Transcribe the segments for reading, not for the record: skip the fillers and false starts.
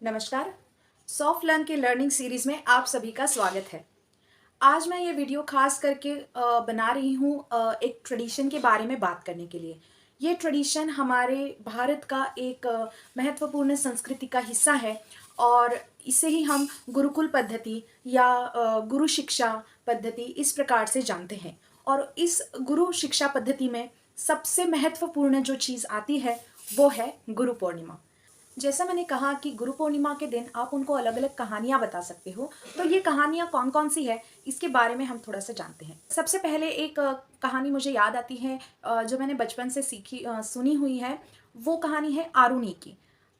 नमस्कार। Soft learn के learning series में आप सभी का स्वागत है। आज मैं ये वीडियो खास करके बना रही हूँ एक ट्रेडिशन के बारे में बात करने के लिए। ये ट्रेडिशन हमारे भारत का एक महत्वपूर्ण संस्कृति का हिस्सा है और इसे ही हम गुरुकुल पद्धति या गुरु शिक्षा पद्धति इस प्रकार से जानते हैं। और इस गुरु शिक्षा पद्धति में सबसे महत्वपूर्ण जो चीज़ आती है वो है गुरु पूर्णिमा। जैसा मैंने कहा कि गुरु पूर्णिमा के दिन आप उनको अलग अलग कहानियाँ बता सकते हो, तो ये कहानियाँ कौन कौन सी है इसके बारे में हम थोड़ा सा जानते हैं। सबसे पहले एक कहानी मुझे याद आती है, जो मैंने बचपन से सुनी हुई है। वो कहानी है आरुणि की।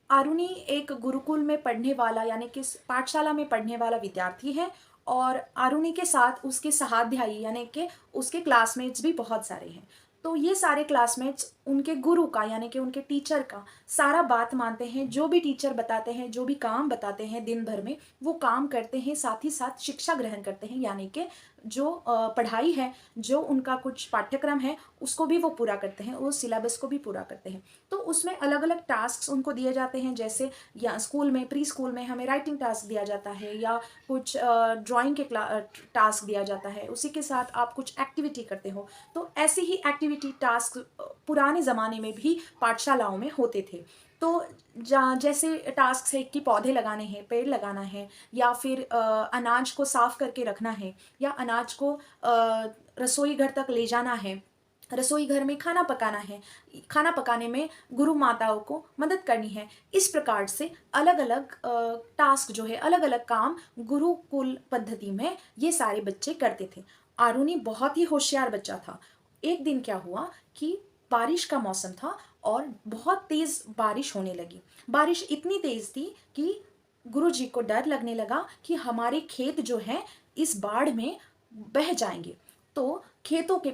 आरुणि एक गुरुकुल में पढ़ने वाला यानी कि पाठशाला में पढ़ने वाला विद्यार्थी है और आरुणि के साथ उसके सहाध्यायी यानी कि उसके क्लासमेट्स भी बहुत सारे हैं। तो ये सारे क्लासमेट्स उनके गुरु का यानी कि उनके टीचर का सारा बात मानते हैं। जो भी टीचर बताते हैं, जो भी काम बताते हैं दिन भर में, वो काम करते हैं। साथ ही साथ शिक्षा ग्रहण करते हैं यानी कि जो पढ़ाई है, जो उनका कुछ पाठ्यक्रम है उसको भी वो पूरा करते हैं, उस सिलेबस को भी पूरा करते हैं। तो उसमें अलग अलग टास्क उनको दिए जाते हैं। जैसे या स्कूल में, प्री स्कूल में हमें राइटिंग टास्क दिया जाता है या कुछ ड्राइंग के टास्क दिया जाता है। उसी के साथ आप कुछ एक्टिविटी करते हो। तो ऐसी ही एक्टिविटी टास्क पुराने ज़माने में भी पाठशालाओं में होते थे। तो जैसे टास्क है कि पौधे लगाने हैं, पेड़ लगाना है, या फिर अनाज को साफ करके रखना है, या अनाज को रसोई घर तक ले जाना है, रसोई घर में खाना पकाना है, खाना पकाने में गुरु माताओं को मदद करनी है। इस प्रकार से अलग अलग टास्क जो है, अलग अलग काम गुरुकुल पद्धति में ये सारे बच्चे करते थे। आरुणि बहुत ही होशियार बच्चा था। एक दिन क्या हुआ कि बारिश का मौसम था और बहुत तेज बारिश होने लगी। बारिश इतनी तेज थी कि गुरुजी को डर लगने लगा कि हमारे खेत जो हैं इस बाढ़ में बह जाएंगे। तो खेतों के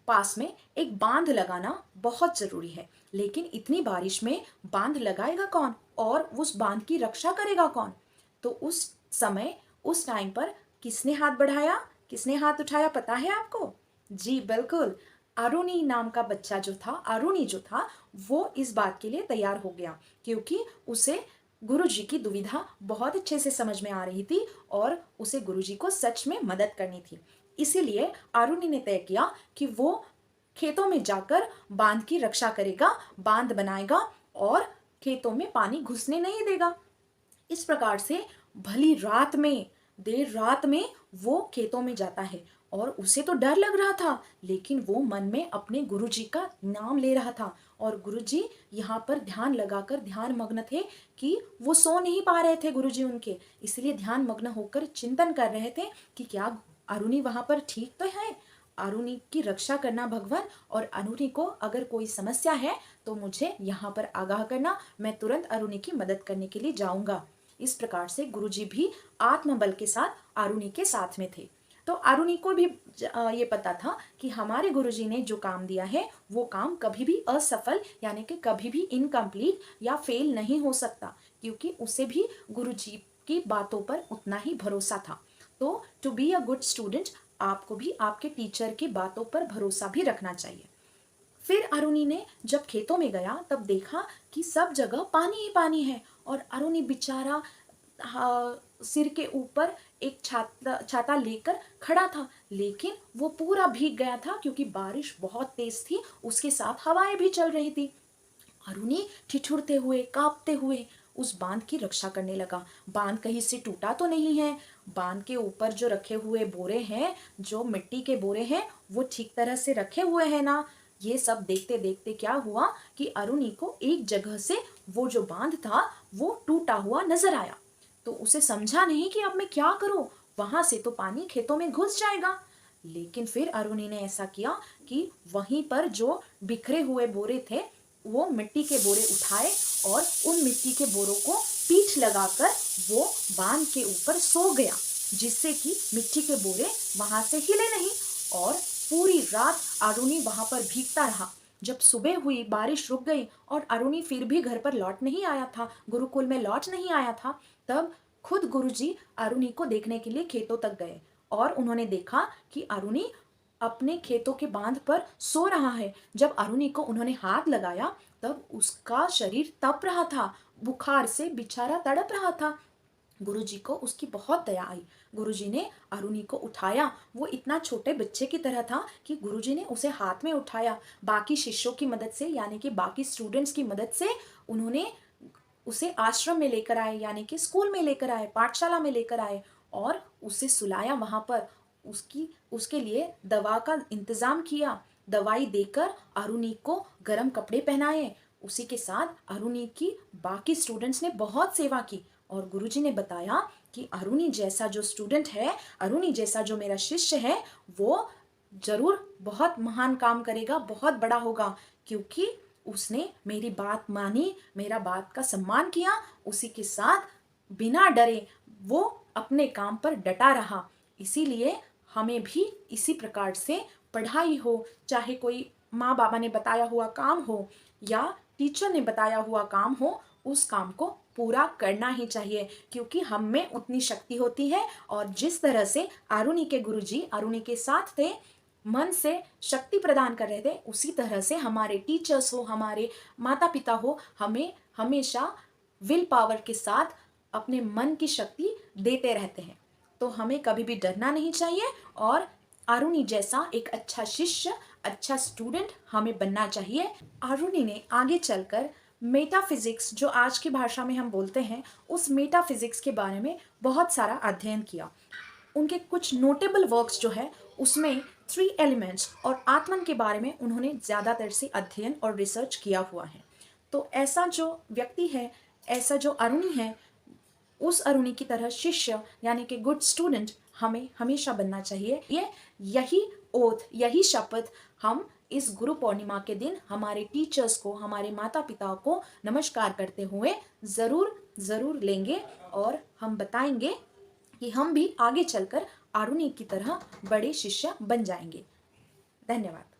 पास में एक बांध लगाना बहुत जरूरी है। लेकिन इतनी बारिश में बांध लगाएगा कौन और उस बांध की रक्षा करेगा कौन? तो उस समय, उस टाइम पर किसने हाथ बढ़ाया, किसने हाथ उठाया, पता है आपको? जी बिल्कुल, आरुणि नाम का बच्चा जो था, आरुणि जो था, वो इस बात के लिए तैयार हो गया क्योंकि उसे गुरुजी की दुविधा बहुत अच्छे से समझ में आ रही थी और उसे गुरुजी को सच में मदद करनी थी। इसीलिए आरुणि ने तय किया कि वो खेतों में जाकर बांध की रक्षा करेगा, बांध बनाएगा और खेतों में पानी घुसने नहीं देगा। इस प्रकार से भली रात में, देर रात में वो खेतों में जाता है और उसे तो डर लग रहा था, लेकिन वो मन में अपने गुरुजी का नाम ले रहा था। और गुरुजी यहाँ पर ध्यान लगाकर ध्यान मग्न थे कि वो सो नहीं पा रहे थे गुरुजी उनके, इसलिए ध्यान मग्न होकर चिंतन कर रहे थे कि क्या आरुणि वहां पर ठीक तो है। आरुणि की रक्षा करना भगवान, और आरुणि को अगर कोई समस्या है तो मुझे यहाँ पर आगाह करना, मैं तुरंत आरुणि की मदद करने के लिए जाऊंगा। इस प्रकार से गुरुजी भी आत्मबल के साथ आरुणि के साथ में थे। तो आरुणि को भी ये पता था कि हमारे गुरुजी ने जो काम दिया है वो काम कभी भी असफल यानी कि कभी भी इनकम्प्लीट या फेल नहीं हो सकता, क्योंकि उसे भी गुरुजी की बातों पर उतना ही भरोसा था। तो to be a good student, आपको भी आपके टीचर की बातों पर भरोसा भी रखना चाहिए। फिर आरुणि ने जब खेतों में गया तब देखा कि सब जगह पानी ही पानी है और आरुणि बेचारा सिर के ऊपर एक छाता लेकर खड़ा था, लेकिन वो पूरा भीग गया था क्योंकि बारिश बहुत तेज थी, उसके साथ हवाएं भी चल रही थी। आरुणि ठिठुरते हुए, कांपते हुए उस बांध की रक्षा करने लगा। बांध कहीं से टूटा तो नहीं है, बांध के ऊपर जो रखे हुए बोरे हैं, जो मिट्टी के बोरे हैं, वो ठीक तरह से रखे हुए हैं ना। ये सब देखते देखते क्या हुआ कि आरुणि को एक जगह से वो जो बांध था वो टूटा हुआ नजर आया। तो उसे समझा नहीं कि अब मैं क्या करूं, वहां से तो पानी खेतों में घुस जाएगा। लेकिन फिर आरुणि ने ऐसा किया कि वहीं पर जो बिखरे हुए बोरे थे वो मिट्टी के बोरे उठाए और उन मिट्टी के बोरों को पीठ लगाकर वो बांध के ऊपर सो गया, जिससे कि मिट्टी के बोरे वहां से हिले नहीं। और पूरी रात आरुणि वहां पर भीगता रहा। जब सुबह हुई, बारिश रुक गई और आरुणि फिर भी घर पर लौट नहीं आया था, गुरुकुल में लौट नहीं आया था, तब खुद गुरुजी आरुणि को देखने के लिए खेतों तक गए और उन्होंने देखा कि आरुणि अपने खेतों के बांध पर सो रहा है। जब आरुणि को उन्होंने हाथ लगाया तब उसका शरीर तप रहा था, बुखार से बेचारा तड़प रहा था। गुरुजी को उसकी बहुत दया आई। गुरुजी ने अरुणि को उठाया। वो इतना छोटे बच्चे की तरह था कि गुरुजी ने उसे हाथ में उठाया। बाकी शिष्यों की मदद से, यानी कि बाकी स्टूडेंट्स की मदद से उन्होंने उसे आश्रम में लेकर आए, यानी कि स्कूल में लेकर आए, पाठशाला में लेकर आए और उसे सुलाया। वहां पर उसके लिए दवा का इंतजाम किया। दवाई देकर अरुणि को गर्म कपड़े पहनाए। उसी के साथ अरुणि की बाकी स्टूडेंट्स ने बहुत सेवा की और गुरुजी ने बताया कि अरुणि जैसा जो स्टूडेंट है, अरुणि जैसा जो मेरा शिष्य है, वो जरूर बहुत महान काम करेगा, बहुत बड़ा होगा, क्योंकि उसने मेरी बात मानी, मेरा बात का सम्मान किया। उसी के साथ बिना डरे वो अपने काम पर डटा रहा। इसीलिए हमें भी इसी प्रकार से पढ़ाई हो, चाहे कोई माँ बाबा ने बताया हुआ काम हो या टीचर ने बताया हुआ काम हो, उस काम को पूरा करना ही चाहिए, क्योंकि हम में उतनी शक्ति होती है। और जिस तरह से अरुणि के गुरुजी अरुणि के साथ थे, मन से शक्ति प्रदान कर रहे थे, उसी तरह से हमारे टीचर्स हो, हमारे माता पिता हो, हमें हमेशा विल पावर के साथ अपने मन की शक्ति देते रहते हैं। तो हमें कभी भी डरना नहीं चाहिए और अरुणि जैसा एक अच्छा शिष्य, अच्छा स्टूडेंट हमें बनना चाहिए। अरुणि ने आगे चलकर मेटाफिजिक्स, जो आज की भाषा में हम बोलते हैं, उस मेटाफिजिक्स के बारे में बहुत सारा अध्ययन किया। उनके कुछ नोटेबल वर्क्स जो है उसमें 3 एलिमेंट्स और आत्मन के बारे में उन्होंने ज़्यादातर से अध्ययन और रिसर्च किया हुआ है। तो ऐसा जो व्यक्ति है, ऐसा जो अरुणि है, उस अरुणि की तरह शिष्य यानी कि गुड स्टूडेंट हमें हमेशा बनना चाहिए। यही ओथ, यही शपथ हम इस गुरु पूर्णिमा के दिन हमारे टीचर्स को, हमारे माता पिता को नमस्कार करते हुए जरूर जरूर लेंगे और हम बताएंगे कि हम भी आगे चलकर अरुणि की तरह बड़े शिष्य बन जाएंगे। धन्यवाद।